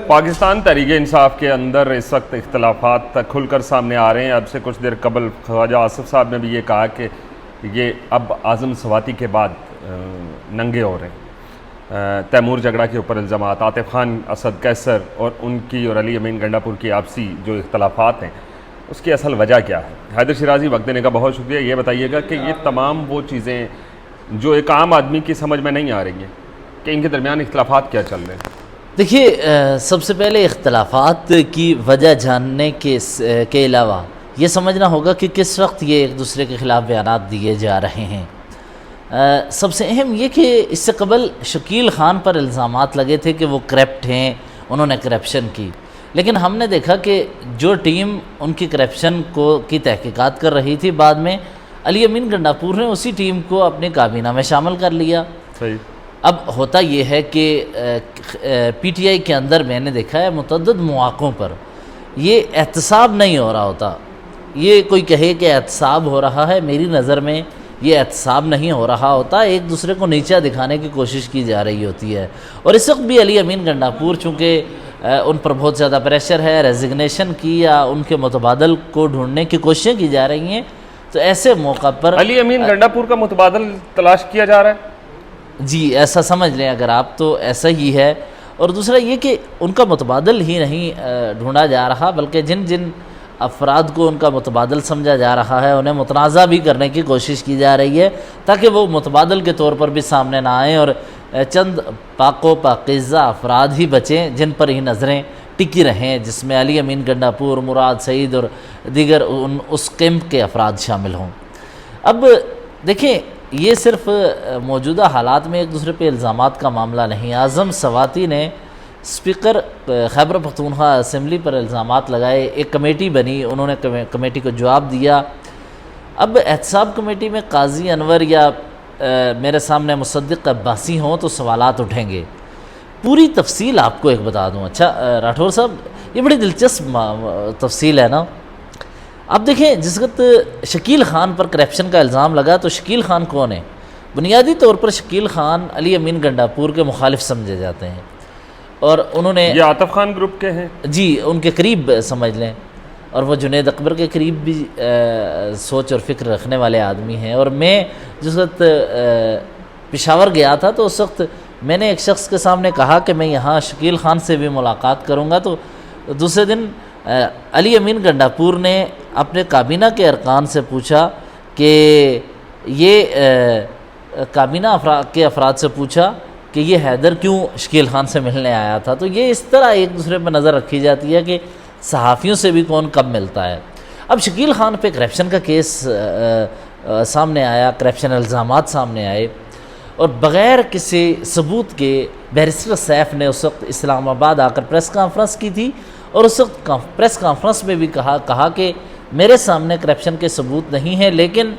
پاکستان تحریک انصاف کے اندر اس وقت اختلافات کھل کر سامنے آ رہے ہیں. اب سے کچھ دیر قبل خواجہ آصف صاحب نے بھی یہ کہا کہ یہ اب اعظم سواتی کے بعد ننگے ہو رہے ہیں. تیمور جگڑا کے اوپر الزامات, عاطف خان اسد کیسر اور ان کی اور علی امین گنڈا پور کی آپسی جو اختلافات ہیں اس کی اصل وجہ کیا ہے؟ حیدر شیرازی, وقت دینے کا بہت شکریہ. یہ بتائیے گا کہ یہ تمام وہ چیزیں جو ایک عام آدمی کی سمجھ میں نہیں آ رہی ہیں کہ ان کے درمیان اختلافات کیا چل رہے ہیں. دیکھیے, سب سے پہلے اختلافات کی وجہ جاننے کے علاوہ یہ سمجھنا ہوگا کہ کس وقت یہ ایک دوسرے کے خلاف بیانات دیے جا رہے ہیں. سب سے اہم یہ کہ اس سے قبل شکیل خان پر الزامات لگے تھے کہ وہ کرپٹ ہیں, انہوں نے کرپشن کی, لیکن ہم نے دیکھا کہ جو ٹیم ان کی کرپشن کی تحقیقات کر رہی تھی, بعد میں علی امین گنڈا پور نے اسی ٹیم کو اپنی کابینہ میں شامل کر لیا. صحیح. اب ہوتا یہ ہے کہ پی ٹی آئی کے اندر میں نے دیکھا ہے متعدد مواقعوں پر یہ احتساب نہیں ہو رہا ہوتا. یہ کوئی کہے کہ احتساب ہو رہا ہے, میری نظر میں یہ احتساب نہیں ہو رہا ہوتا, ایک دوسرے کو نیچا دکھانے کی کوشش کی جا رہی ہوتی ہے. اور اس وقت بھی علی امین گنڈا پور چونکہ ان پر بہت زیادہ پریشر ہے, ریزگنیشن کی یا ان کے متبادل کو ڈھونڈنے کی کوششیں کی جا رہی ہیں, تو ایسے موقع پر علی امین گنڈا پور کا متبادل تلاش کیا جا رہا ہے. جی, ایسا سمجھ لیں اگر آپ, تو ایسا ہی ہے. اور دوسرا یہ کہ ان کا متبادل ہی نہیں ڈھونڈا جا رہا, بلکہ جن جن افراد کو ان کا متبادل سمجھا جا رہا ہے انہیں متنازع بھی کرنے کی کوشش کی جا رہی ہے, تاکہ وہ متبادل کے طور پر بھی سامنے نہ آئیں اور چند پاک و پاکیزہ افراد ہی بچیں جن پر ہی نظریں ٹکی رہیں, جس میں علی امین گنڈا پور, مراد سعید اور دیگر اس کیمپ کے افراد شامل ہوں. اب دیکھیں, یہ صرف موجودہ حالات میں ایک دوسرے پہ الزامات کا معاملہ نہیں. اعظم سواتی نے اسپیکر خیبر پختونخوا اسمبلی پر الزامات لگائے, ایک کمیٹی بنی, انہوں نے کمیٹی کو جواب دیا. اب احتساب کمیٹی میں قاضی انور یا میرے سامنے مصدق عباسی ہوں تو سوالات اٹھیں گے. پوری تفصیل آپ کو ایک بتا دوں. اچھا راٹھور صاحب, یہ بڑی دلچسپ تفصیل ہے نا. اب دیکھیں, جس وقت شکیل خان پر کرپشن کا الزام لگا تو شکیل خان کون ہے؟ بنیادی طور پر شکیل خان علی امین گنڈا پور کے مخالف سمجھے جاتے ہیں, اور انہوں نے یہ عاطف خان گروپ کے ہیں. جی, ان کے قریب سمجھ لیں, اور وہ جنید اکبر کے قریب بھی سوچ اور فکر رکھنے والے آدمی ہیں. اور میں جس وقت پشاور گیا تھا تو اس وقت میں نے ایک شخص کے سامنے کہا کہ میں یہاں شکیل خان سے بھی ملاقات کروں گا, تو دوسرے دن علی امین گنڈا پور نے اپنے کابینہ کے ارکان سے پوچھا کہ یہ کابینہ کے افراد سے پوچھا کہ یہ حیدر کیوں شکیل خان سے ملنے آیا تھا. تو یہ اس طرح ایک دوسرے پہ نظر رکھی جاتی ہے کہ صحافیوں سے بھی کون کب ملتا ہے. اب شکیل خان پہ کرپشن کا کیس سامنے آیا, کرپشن الزامات سامنے آئے, اور بغیر کسی ثبوت کے بیرسٹر سیف نے اس وقت اسلام آباد آ کر پریس کانفرنس کی تھی, اور اس وقت پریس کانفرنس میں بھی کہا کہ میرے سامنے کرپشن کے ثبوت نہیں ہیں, لیکن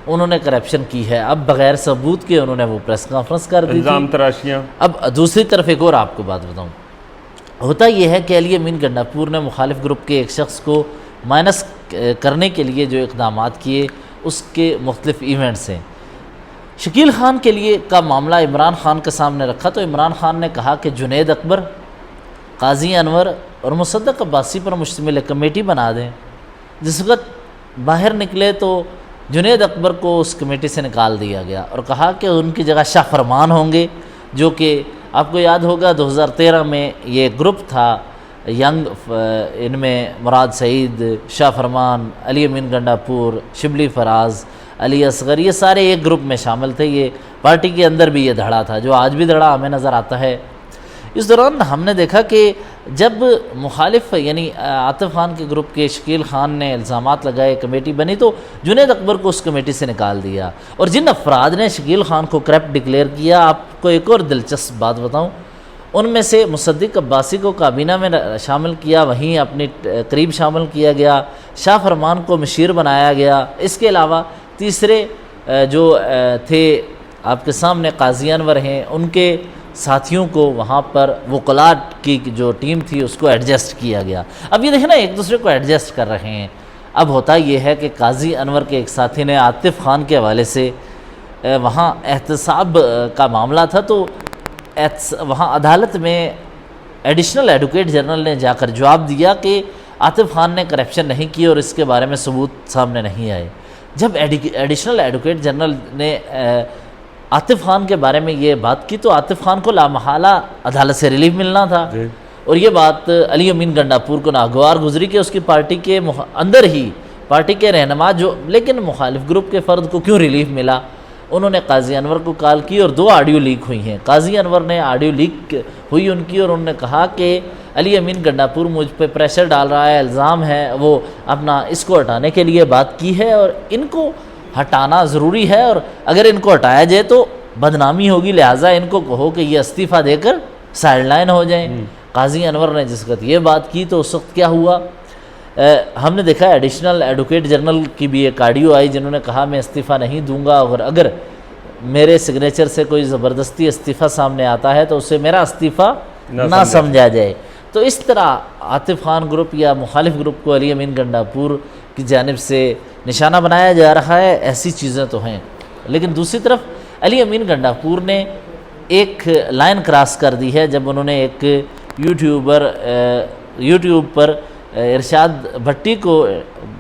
انہوں نے کرپشن کی ہے. اب بغیر ثبوت کے انہوں نے وہ پریس کانفرنس کر دی, الزام تراشیاں. اب دوسری طرف ایک اور آپ کو بات بتاؤں, ہوتا یہ ہے کہ علی امین گنڈا پور نے مخالف گروپ کے ایک شخص کو مائنس کرنے کے لیے جو اقدامات کیے اس کے مختلف ایونٹس ہیں. شکیل خان کے لیے کا معاملہ عمران خان کے سامنے رکھا تو عمران خان نے کہا کہ جنید اکبر, قاضی انور اور مصدق عباسی پر مشتمل ایک کمیٹی بنا دیں. جس وقت باہر نکلے تو جنید اکبر کو اس کمیٹی سے نکال دیا گیا اور کہا کہ ان کی جگہ شاہ فرمان ہوں گے, جو کہ آپ کو یاد ہوگا 2013 میں یہ گروپ تھا ینگ, ان میں مراد سعید, شاہ فرمان, علی امین گنڈا پور, شبلی فراز, علی اصغر, یہ سارے ایک گروپ میں شامل تھے. یہ پارٹی کے اندر بھی یہ دھڑا تھا جو آج بھی دھڑا ہمیں نظر آتا ہے. اس دوران ہم نے دیکھا کہ جب مخالف یعنی عاطف خان کے گروپ کے شکیل خان نے الزامات لگائے, کمیٹی بنی, تو جنید اکبر کو اس کمیٹی سے نکال دیا. اور جن افراد نے شکیل خان کو کرپٹ ڈکلیئر کیا, آپ کو ایک اور دلچسپ بات بتاؤں, ان میں سے مصدق عباسی کو کابینہ میں شامل کیا, وہیں اپنے قریب شامل کیا گیا, شاہ فرمان کو مشیر بنایا گیا. اس کے علاوہ تیسرے جو تھے آپ کے سامنے قاضی انور ہیں, ان کے ساتھیوں کو وہاں پر وکلاء کی جو ٹیم تھی اس کو ایڈجسٹ کیا گیا. اب یہ دیکھیں نا, ایک دوسرے کو ایڈجسٹ کر رہے ہیں. اب ہوتا یہ ہے کہ قاضی انور کے ایک ساتھی نے عاطف خان کے حوالے سے وہاں احتساب کا معاملہ تھا, تو وہاں عدالت میں ایڈیشنل ایڈوکیٹ جنرل نے جا کر جواب دیا کہ عاطف خان نے کرپشن نہیں کی اور اس کے بارے میں ثبوت سامنے نہیں آئے۔ جب ایڈیشنل ایڈوکیٹ جنرل نے عاطف خان کے بارے میں یہ بات کی تو عاطف خان کو لامحالہ عدالت سے ریلیف ملنا تھا، اور یہ بات علی امین گنڈاپور کو ناگوار گزری کہ اس کی پارٹی کے اندر ہی پارٹی کے رہنما جو لیکن مخالف گروپ کے فرد کو کیوں ریلیف ملا۔ انہوں نے قاضی انور کو کال کی اور 2 آڈیو لیک ہوئی ہیں۔ قاضی انور نے آڈیو لیک ہوئی ان کی، اور انہوں نے کہا کہ علی امین گنڈاپور مجھ پہ پریشر ڈال رہا ہے، الزام ہے، وہ اپنا اس کو ہٹانے کے لیے بات کی ہے اور ان کو ہٹانا ضروری ہے، اور اگر ان کو ہٹایا جائے تو بدنامی ہوگی، لہٰذا ان کو کہو کہ یہ استعفیٰ دے کر سائڈ لائن ہو جائیں۔ قاضی انور نے جس وقت یہ بات کی تو اس وقت کیا ہوا، ہم نے دیکھا ایڈیشنل ایڈوکیٹ جنرل کی بھی ایک آڈیو آئی جنہوں نے کہا میں استعفیٰ نہیں دوں گا، اور اگر میرے سگنیچر سے کوئی زبردستی استعفیٰ سامنے آتا ہے تو اسے میرا استعفیٰ نہ سمجھا جائے۔ تو اس طرح عاطف خان گروپ یا مخالف گروپ کو علی امین گنڈاپور کی جانب سے نشانہ بنایا جا رہا ہے، ایسی چیزیں تو ہیں۔ لیکن دوسری طرف علی امین گنڈاپور نے ایک لائن کراس کر دی ہے جب انہوں نے ایک یوٹیوب پر ارشاد بھٹی کو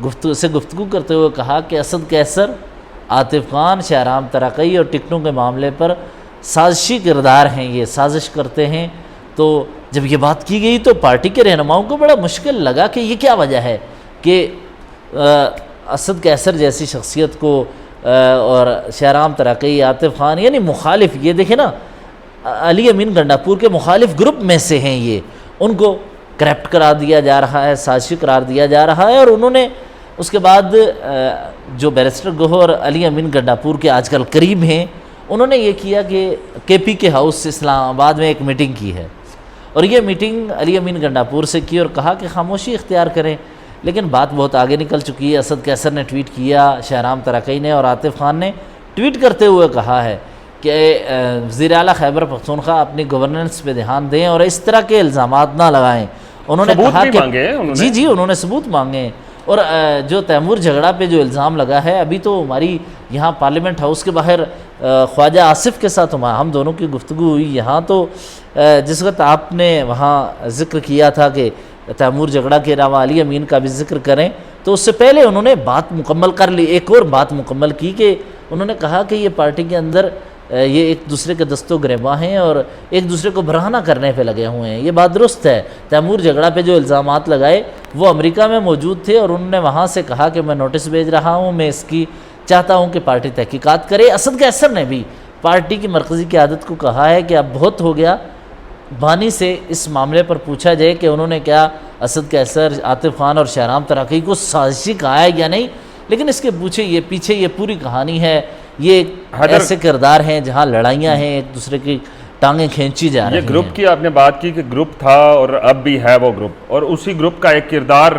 گفتگو کرتے ہوئے کہا کہ اسد قیصر، عاطف خان، شہرام ترقی اور ٹکٹوں کے معاملے پر سازشی کردار ہیں، یہ سازش کرتے ہیں۔ تو جب یہ بات کی گئی تو پارٹی کے رہنماؤں کو بڑا مشکل لگا کہ یہ کیا وجہ ہے کہ اسد قیصر جیسی شخصیت کو اور شہرام ترقی، عاطف خان یعنی مخالف، یہ دیکھیں نا علی امین گنڈاپور کے مخالف گروپ میں سے ہیں، یہ ان کو کرپٹ قرار دیا جا رہا ہے، سازشی قرار دیا جا رہا ہے۔ اور انہوں نے اس کے بعد جو بیرسٹر گوہر علی امین گنڈاپور کے آج کل قریب ہیں، انہوں نے یہ کیا کہ کے پی کے ہاؤس اسلام آباد میں ایک میٹنگ کی ہے، اور یہ میٹنگ علی امین گنڈاپور سے کی اور کہا کہ خاموشی اختیار کریں۔ لیکن بات بہت آگے نکل چکی ہے۔ اسد قیصر نے ٹویٹ کیا، شہرام ترقی نے اور عاطف خان نے ٹویٹ کرتے ہوئے کہا ہے کہ وزیر اعلیٰ خیبر پختونخوا اپنی گورننس پہ دھیان دیں اور اس طرح کے الزامات نہ لگائیں۔ انہوں نے کہا کہ جی انہوں نے ثبوت مانگے، اور جو تیمور جھگڑا پہ جو الزام لگا ہے، ابھی تو ہماری یہاں پارلیمنٹ ہاؤس کے باہر خواجہ آصف کے ساتھ ہم دونوں کی گفتگو ہوئی، یہاں تو جس وقت آپ نے وہاں ذکر کیا تھا کہ تیمور جھگڑا کے علاوہ علی امین کا بھی ذکر کریں، تو اس سے پہلے انہوں نے بات مکمل کر لی، ایک اور بات مکمل کی کہ انہوں نے کہا کہ یہ پارٹی کے اندر یہ ایک دوسرے کے دست و گریباں ہیں اور ایک دوسرے کو برہنہ کرنے پہ لگے ہوئے ہیں۔ یہ بات درست ہے، تیمور جھگڑا پہ جو الزامات لگائے وہ امریکہ میں موجود تھے، اور انہوں نے وہاں سے کہا کہ میں نوٹس بھیج رہا ہوں، میں اس کی چاہتا ہوں کہ پارٹی تحقیقات کرے۔ اسد قیصر نے بھی پارٹی کی مرکزی قیادت کو کہا ہے کہ اب بہت ہو گیا، بانی سے اس معاملے پر پوچھا جائے کہ انہوں نے کیا اسد قیصر، عاطف خان اور شہرام ترقی کو سازشی کہا ہے یا نہیں، لیکن اس کے پیچھے یہ پوری کہانی ہے، یہ ایسے کردار ہیں جہاں لڑائیاں ہیں، ایک دوسرے کی ٹانگیں کھینچی جا رہی ہیں۔ یہ گروپ کی آپ نے بات کی کہ گروپ تھا اور اب بھی ہے وہ گروپ، اور اسی گروپ کا ایک کردار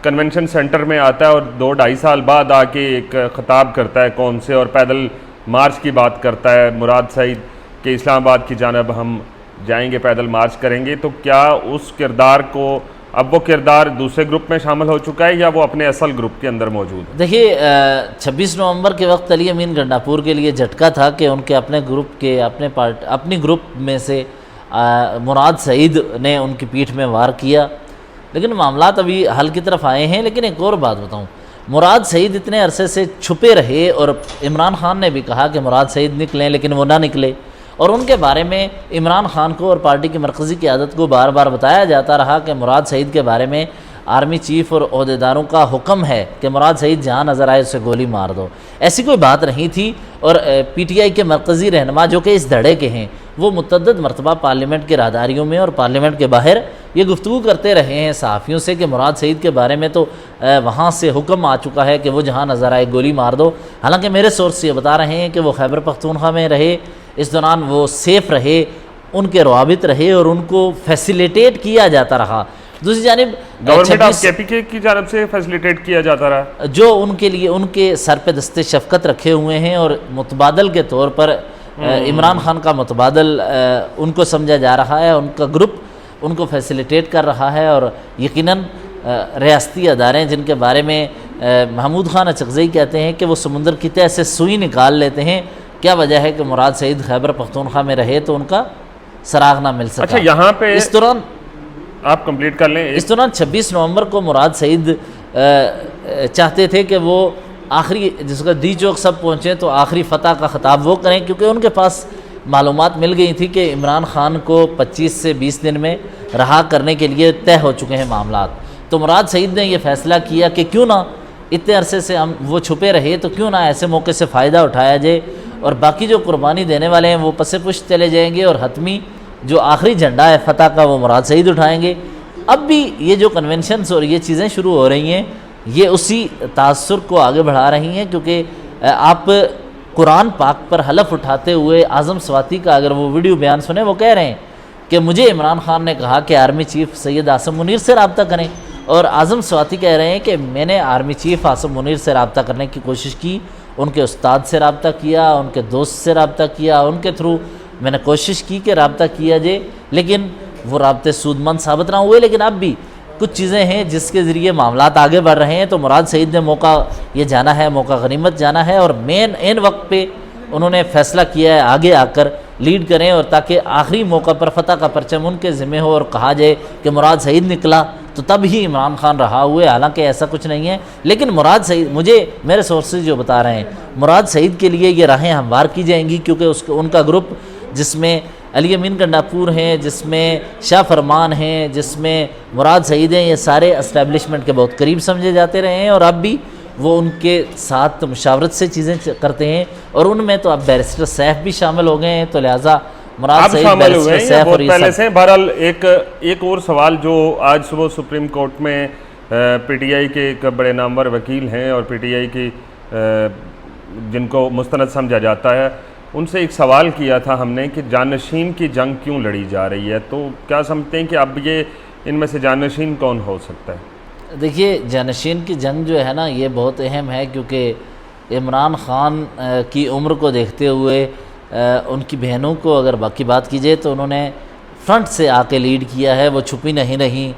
کنونشن سینٹر میں آتا ہے اور 2-2.5 سال بعد آ کے ایک خطاب کرتا ہے قوم سے اور پیدل مارچ کی بات کرتا ہے مراد سعید کہ اسلام آباد کی جانب ہم جائیں گے، پیدل مارچ کریں گے۔ تو کیا اس کردار کو اب وہ کردار دوسرے گروپ میں شامل ہو چکا ہے یا وہ اپنے اصل گروپ کے اندر موجود ہے؟ دیکھیے 26 نومبر کے وقت علی امین گنڈاپور کے لیے جھٹکا تھا کہ ان کے اپنے گروپ کے اپنی گروپ میں سے مراد سعید نے ان کی پیٹھ میں وار کیا، لیکن معاملات ابھی حل کی طرف آئے ہیں۔ لیکن ایک اور بات بتاؤں، مراد سعید اتنے عرصے سے چھپے رہے اور عمران خان نے بھی کہا کہ مراد سعید نکلیں، لیکن وہ نہ نکلے، اور ان کے بارے میں عمران خان کو اور پارٹی کی مرکزی قیادت کو بار بار بتایا جاتا رہا کہ مراد سعید کے بارے میں آرمی چیف اور عہدیداروں کا حکم ہے کہ مراد سعید جہاں نظر آئے اسے گولی مار دو۔ ایسی کوئی بات نہیں تھی، اور پی ٹی آئی کے مرکزی رہنما جو کہ اس دھڑے کے ہیں وہ متعدد مرتبہ پارلیمنٹ کے راہداریوں میں اور پارلیمنٹ کے باہر یہ گفتگو کرتے رہے ہیں صحافیوں سے کہ مراد سعید کے بارے میں تو وہاں سے حکم آ چکا ہے کہ وہ جہاں نظر آئے گولی مار دو۔ حالانکہ میرے سورس یہ بتا رہے ہیں کہ وہ خیبر پختونخوا میں رہے، اس دوران وہ سیف رہے، ان کے روابط رہے اور ان کو فیسیلیٹیٹ کیا جاتا رہا۔ دوسری جانب گورنمنٹ آف کے پی کی جانب سے فیسیلیٹیٹ کیا جاتا رہا، جو ان کے لیے ان کے سر پہ دست شفقت رکھے ہوئے ہیں، اور متبادل کے طور پر عمران خان کا متبادل ان کو سمجھا جا رہا ہے، ان کا گروپ ان کو فیسیلیٹیٹ کر رہا ہے۔ اور یقیناً ریاستی ادارے جن کے بارے میں محمود خان اچکزئی کہتے ہیں کہ وہ سمندر کی تہہ سے سوئی نکال لیتے ہیں، کیا وجہ ہے کہ مراد سعید خیبر پختونخوا میں رہے تو ان کا سراغ نہ مل سکا۔ اچھا، یہاں پہ اس دوران آپ کمپلیٹ کر لیں. اس دوران 26 نومبر کو مراد سعید چاہتے تھے کہ وہ آخری جس کا ڈی چوک سب پہنچیں تو آخری فتح کا خطاب وہ کریں، کیونکہ ان کے پاس معلومات مل گئی تھی کہ عمران خان کو 25 سے 20 دن میں رہا کرنے کے لیے طے ہو چکے ہیں معاملات. تو مراد سعید نے یہ فیصلہ کیا کہ کیوں نہ اتنے عرصے سے ہم وہ چھپے رہے، تو کیوں نہ ایسے موقع سے فائدہ اٹھایا جائے اور باقی جو قربانی دینے والے ہیں وہ پس پشت چلے جائیں گے، اور حتمی جو آخری جھنڈا ہے فتح کا وہ مراد سعید اٹھائیں گے. اب بھی یہ جو کنونشنز اور یہ چیزیں شروع ہو رہی ہیں یہ اسی تاثر کو آگے بڑھا رہی ہیں، کیونکہ آپ قرآن پاک پر حلف اٹھاتے ہوئے اعظم سواتی کا اگر وہ ویڈیو بیان سنیں، وہ کہہ رہے ہیں کہ مجھے عمران خان نے کہا کہ آرمی چیف سید عاصم منیر سے رابطہ کریں، اور اعظم سواتی کہہ رہے ہیں کہ میں نے آرمی چیف عاصم منیر سے رابطہ کرنے کی کوشش کی، ان کے استاد سے رابطہ کیا، ان کے دوست سے رابطہ کیا، ان کے تھرو میں نے کوشش کی کہ رابطہ کیا جائے، لیکن وہ رابطے سودمند ثابت نہ ہوئے. لیکن اب بھی کچھ چیزیں ہیں جس کے ذریعے معاملات آگے بڑھ رہے ہیں. تو مراد سعید نے موقع یہ جانا ہے، موقع غنیمت جانا ہے، اور این وقت پہ انہوں نے فیصلہ کیا ہے آگے آ کر لیڈ کریں، اور تاکہ آخری موقع پر فتح کا پرچم ان کے ذمہ ہو اور کہا جائے کہ مراد سعید نکلا تو تب ہی عمران خان رہا ہوئے. حالانکہ ایسا کچھ نہیں ہے، لیکن مراد سعید مجھے میرے سورسز جو بتا رہے ہیں مراد سعید کے لیے یہ راہیں ہموار کی جائیں گی، کیونکہ ان کا گروپ جس میں علی امین گنڈاپور ہیں، جس میں شاہ فرمان ہیں، جس میں مراد سعید ہیں، یہ سارے اسٹیبلشمنٹ کے بہت قریب سمجھے جاتے رہے ہیں، اور اب بھی وہ ان کے ساتھ مشاورت سے چیزیں کرتے ہیں. اور ان میں تو اب بیرسٹر سیف بھی شامل ہو گئے ہیں، تو لہٰذا مراد سعید بیرسٹر سیف اور پہلے سے. بہرحال ایک اور سوال جو آج صبح سپریم کورٹ میں پی ٹی آئی کے ایک بڑے نامور وکیل ہیں اور پی ٹی آئی کی جن کو مستند سمجھا جاتا ہے، ان سے ایک سوال کیا تھا ہم نے کہ جانشین کی جنگ کیوں لڑی جا رہی ہے، تو کیا سمجھتے ہیں کہ اب یہ ان میں سے جانشین کون ہو سکتا ہے؟ دیکھیے جانشین کی جنگ جو ہے نا یہ بہت اہم ہے، کیونکہ عمران خان کی عمر کو دیکھتے ہوئے ان کی بہنوں کو اگر باقی بات کی جائے تو انہوں نے فرنٹ سے آ کے لیڈ کیا ہے، وہ چھپی نہیں رہیں،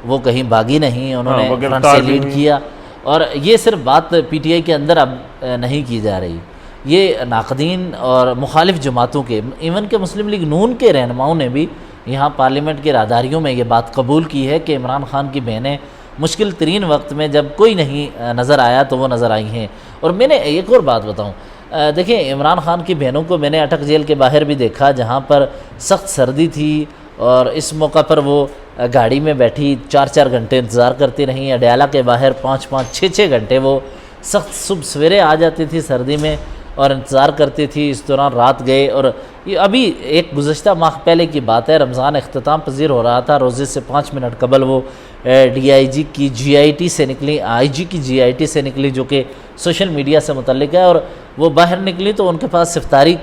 وہ کہیں بھاگی نہیں، انہوں نے فرنٹ سے لیڈ کیا. اور یہ صرف بات پی ٹی آئی کے اندر اب نہیں کی جا رہی، یہ ناقدین اور مخالف جماعتوں کے ایون کہ مسلم لیگ نون کے رہنماؤں نے بھی یہاں پارلیمنٹ کے راداریوں میں یہ بات قبول کی ہے کہ عمران خان کی بہنیں مشکل ترین وقت میں جب کوئی نہیں نظر آیا تو وہ نظر آئی ہیں. اور میں نے ایک اور بات بتاؤں، دیکھیں عمران خان کی بہنوں کو میں نے اٹک جیل کے باہر بھی دیکھا جہاں پر سخت سردی تھی، اور اس موقع پر وہ گاڑی میں بیٹھی 4 گھنٹے انتظار کرتی رہیں. اڈیالہ کے باہر 5 6 گھنٹے وہ سخت صبح سویرے آ جاتی تھی سردی میں اور انتظار کرتی تھی، اس دوران رات گئے. اور یہ ابھی ایک گزشتہ ماہ پہلے کی بات ہے، رمضان اختتام پذیر ہو رہا تھا، روزے سے 5 منٹ قبل وہ ڈی آئی جی کی جی آئی ٹی سے نکلی، آئی جی کی جی آئی ٹی سے نکلی جو کہ سوشل میڈیا سے متعلق ہے، اور وہ باہر نکلی تو ان کے پاس افطاری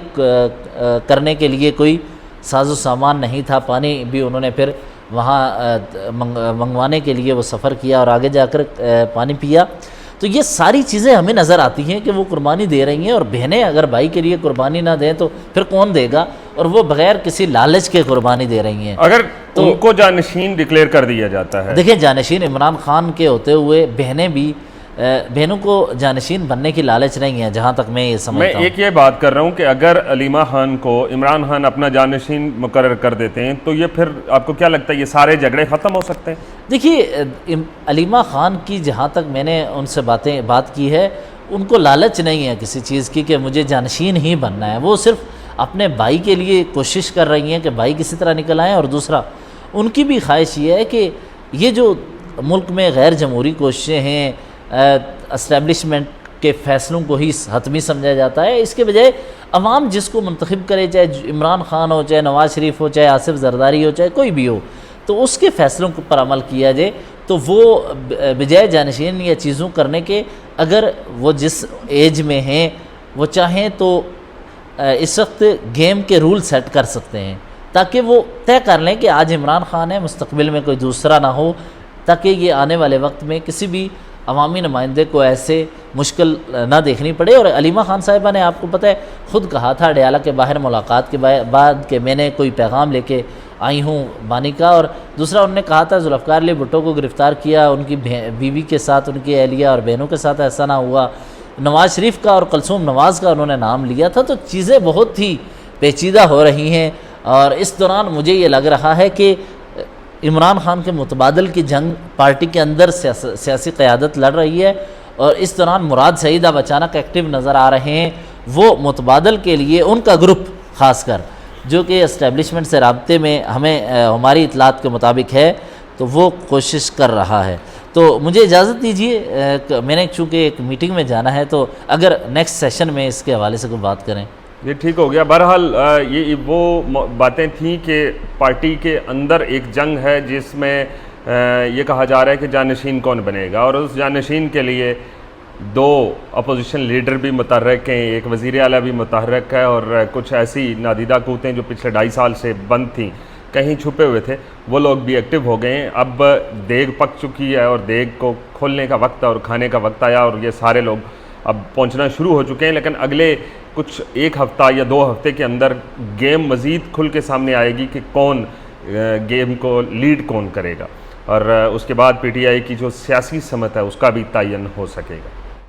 کرنے کے لیے کوئی ساز و سامان نہیں تھا. پانی بھی انہوں نے پھر وہاں منگوانے کے لیے وہ سفر کیا اور آگے جا کر پانی پیا. تو یہ ساری چیزیں ہمیں نظر آتی ہیں کہ وہ قربانی دے رہی ہیں، اور بہنیں اگر بھائی کے لیے قربانی نہ دیں تو پھر کون دے گا، اور وہ بغیر کسی لالچ کے قربانی دے رہی ہیں. اگر ان کو جانشین ڈکلیئر کر دیا جاتا ہے، دیکھیں جانشین عمران خان کے ہوتے ہوئے بہنیں بھی بہنوں کو جانشین بننے کی لالچ نہیں ہے جہاں تک میں یہ سمجھتا ہوں. میں ایک یہ بات کر رہا ہوں کہ اگر علیمہ خان کو عمران خان اپنا جانشین مقرر کر دیتے ہیں تو یہ پھر آپ کو کیا لگتا ہے یہ سارے جھگڑے ختم ہو سکتے ہیں؟ دیکھیے علیمہ خان کی جہاں تک میں نے ان سے بات کی ہے، ان کو لالچ نہیں ہے کسی چیز کی کہ مجھے جانشین ہی بننا ہے. وہ صرف اپنے بھائی کے لیے کوشش کر رہی ہیں کہ بھائی کسی طرح نکل آئیں. اور دوسرا ان کی بھی خواہش یہ ہے کہ یہ جو ملک میں غیر جمہوری کوششیں ہیں، اسٹیبلشمنٹ کے فیصلوں کو ہی حتمی سمجھا جاتا ہے، اس کے بجائے عوام جس کو منتخب کرے، چاہے عمران خان ہو، چاہے نواز شریف ہو، چاہے آصف زرداری ہو، چاہے کوئی بھی ہو، تو اس کے فیصلوں پر عمل کیا جائے. تو وہ بجائے جانشین یا چیزوں کرنے کے اگر وہ جس ایج میں ہیں وہ چاہیں تو اس وقت گیم کے رول سیٹ کر سکتے ہیں تاکہ وہ طے کر لیں کہ آج عمران خان ہے، مستقبل میں کوئی دوسرا نہ ہو، تاکہ یہ آنے والے وقت میں کسی بھی عوامی نمائندے کو ایسے مشکل نہ دیکھنی پڑے. اور علیمہ خان صاحبہ نے آپ کو پتہ ہے خود کہا تھا اڈیالہ کے باہر ملاقات کے بعد کہ میں نے کوئی پیغام لے کے آئی ہوں بانی کا. اور دوسرا انہوں نے کہا تھا ذوالفقار علی بھٹو کو گرفتار کیا، ان کی بیوی کے ساتھ، ان کی اہلیہ اور بہنوں کے ساتھ ایسا نہ ہوا. نواز شریف کا اور کلثوم نواز کا انہوں نے نام لیا تھا. تو چیزیں بہت ہی پیچیدہ ہو رہی ہیں، اور اس دوران مجھے یہ لگ رہا ہے کہ عمران خان کے متبادل کی جنگ پارٹی کے اندر سیاسی قیادت لڑ رہی ہے، اور اس دوران مراد سعید اب اچانک ایکٹیو نظر آ رہے ہیں۔ وہ متبادل کے لیے ان کا گروپ خاص کر جو کہ اسٹیبلشمنٹ سے رابطے میں ہماری اطلاعات کے مطابق ہے، تو وہ کوشش کر رہا ہے۔ تو مجھے اجازت دیجیے، میں نے چونکہ ایک میٹنگ میں جانا ہے، تو اگر نیکسٹ سیشن میں اس کے حوالے سے کوئی بات کریں۔ یہ ٹھیک ہو گیا۔ بہرحال یہ وہ باتیں تھیں کہ پارٹی کے اندر ایک جنگ ہے جس میں یہ کہا جا رہا ہے کہ جانشین کون بنے گا، اور اس جانشین کے لیے دو اپوزیشن لیڈر بھی متحرک ہیں، ایک وزیر اعلیٰ بھی متحرک ہے، اور کچھ ایسی نادیدہ قوتیں جو پچھلے 2.5 سال سے بند تھیں، کہیں چھپے ہوئے تھے، وہ لوگ بھی ایکٹیو ہو گئے ہیں۔ اب دیگ پک چکی ہے اور دیگ کو کھولنے کا وقت اور کھانے کا وقت آیا، اور یہ سارے لوگ اب پہنچنا شروع ہو چکے ہیں۔ لیکن اگلے کچھ 1 ہفتہ یا 2 ہفتے کے اندر گیم مزید کھل کے سامنے آئے گی کہ کون گیم کو لیڈ کون کرے گا، اور اس کے بعد پی ٹی آئی کی جو سیاسی سمت ہے اس کا بھی تعین ہو سکے گا۔